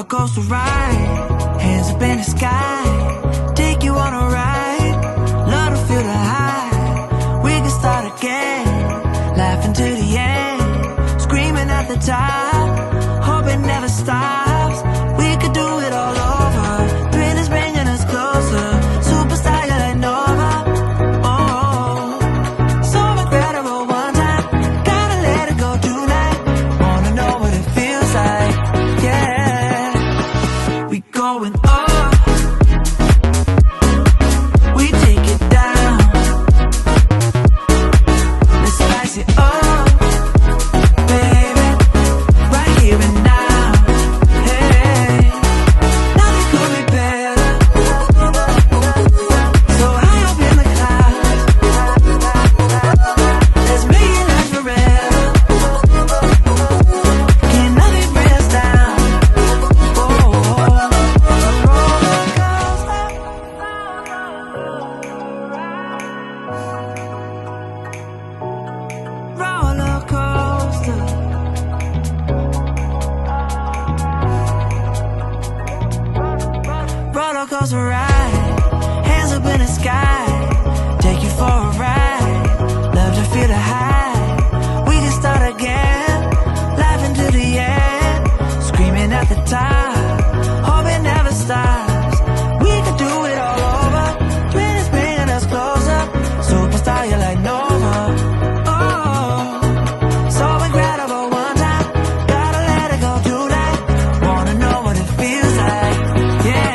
coaster ride, hands up in the sky, take you on a ride, love to feel the high. We can start again, laughing to the end, screaming at the top, hope it never stops. We could do it all over, thrill is bringing us closer, superstar, you're like Nova. Oh, so incredible one time, gotta let it go tonight, wanna know what it feels like, yeah. We going up, we take it down, let's spice it up, baby, right here and now. Hey, nothing could be better, so high up in the clouds, let's make it last forever. Can nothing bring us down? Oh, roller coaster, roller coaster ride, hands up in the sky, take you for a ride, love to feel the high. We can start again, laughing to the end, screaming at the top, hope it never stops. We could do it all over, twin is bringing us closer, superstar, you're like Nova. Oh, so incredible one time, gotta let it go tonight, wanna know what it feels like, yeah.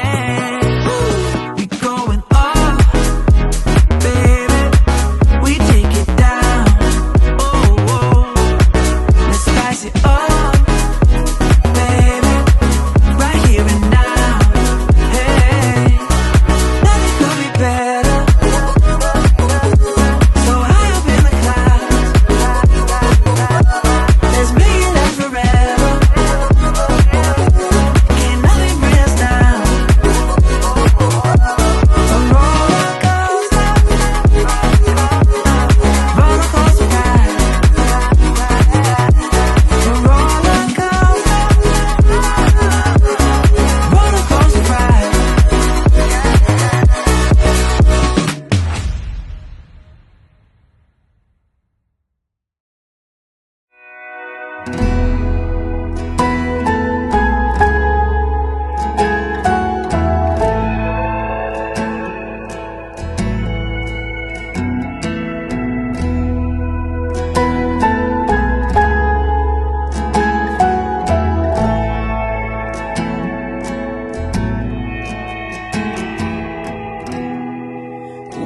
We going up, baby, we take it down, oh, oh. Let's spice it up, baby, right here and now. Hey, nothing could be better, so high up in the clouds, let's make it last forever. Can nothing bring us down? A roller coaster ride, a roller coaster ride.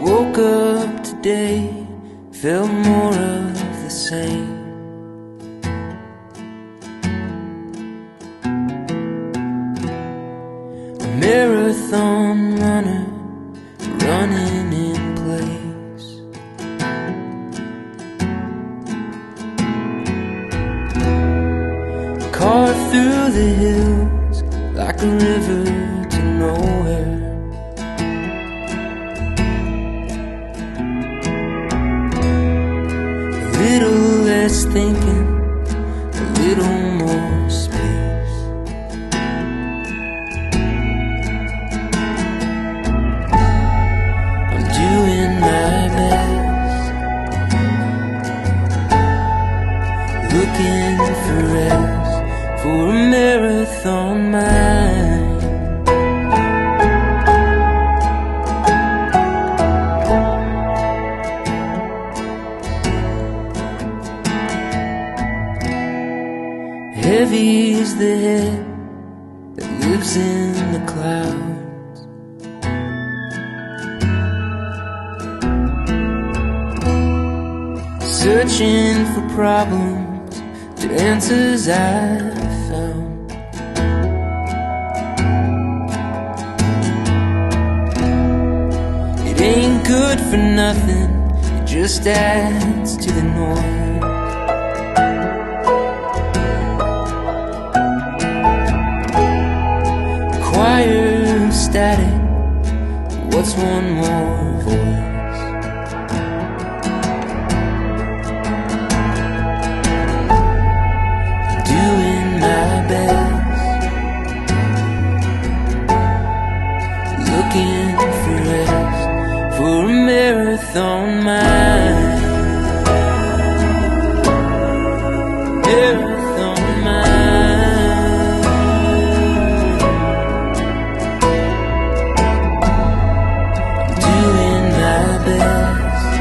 Woke up today, felt more of the same. A marathon runner, running in place. Carved through the hills like a river to nowhere. A little less thinking, a little more space. I'm doing my best, looking for rest, for a marathon mind. Heavy is the head that lives in the clouds. Searching for problems to answers I found. It ain't good for nothing, it just adds to the noise. Choir of static, what's one more voice? Doing my best, Marathon Mind. Marathon Mind. Doing my best,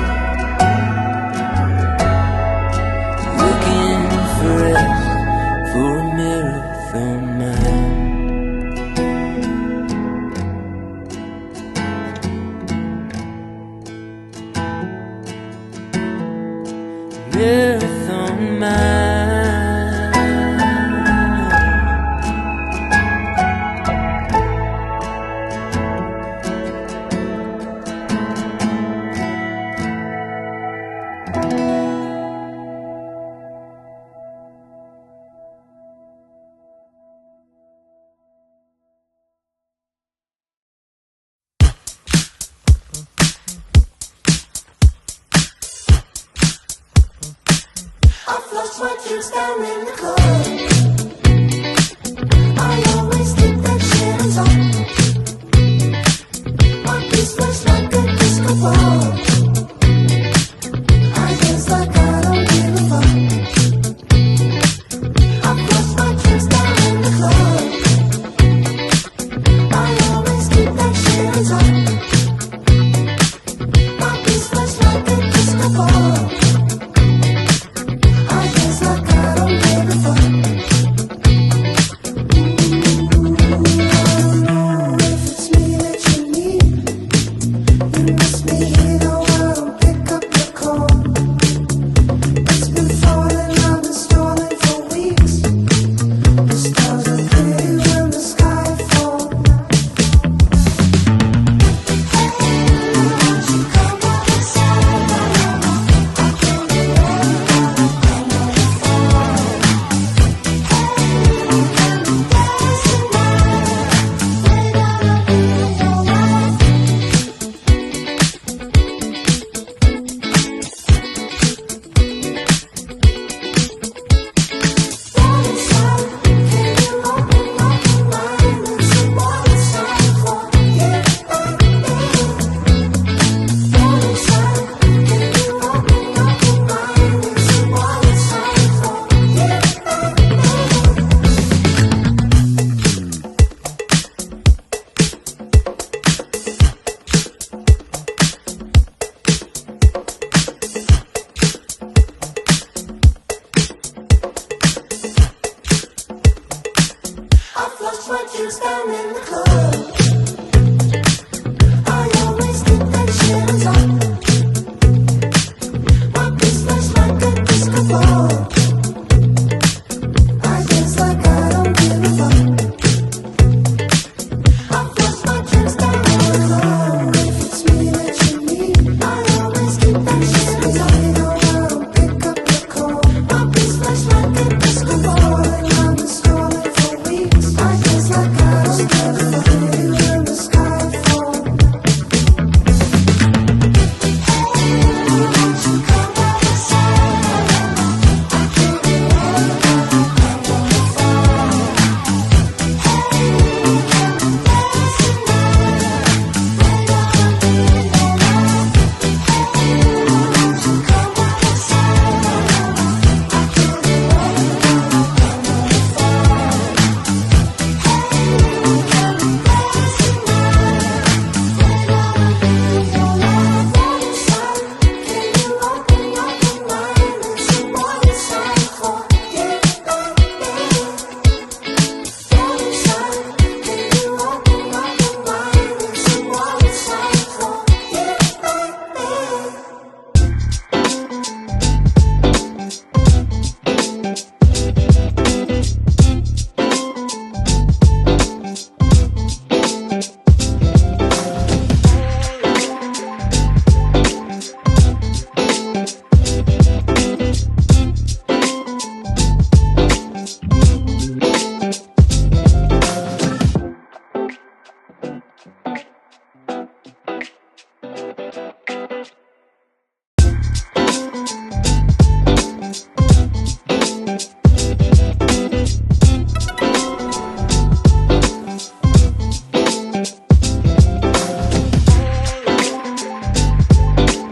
looking for rest for a marathon mind. Marathon mind. I've lost my dreams down in the club. I always think that shit is on. My piece looks like a disco ball.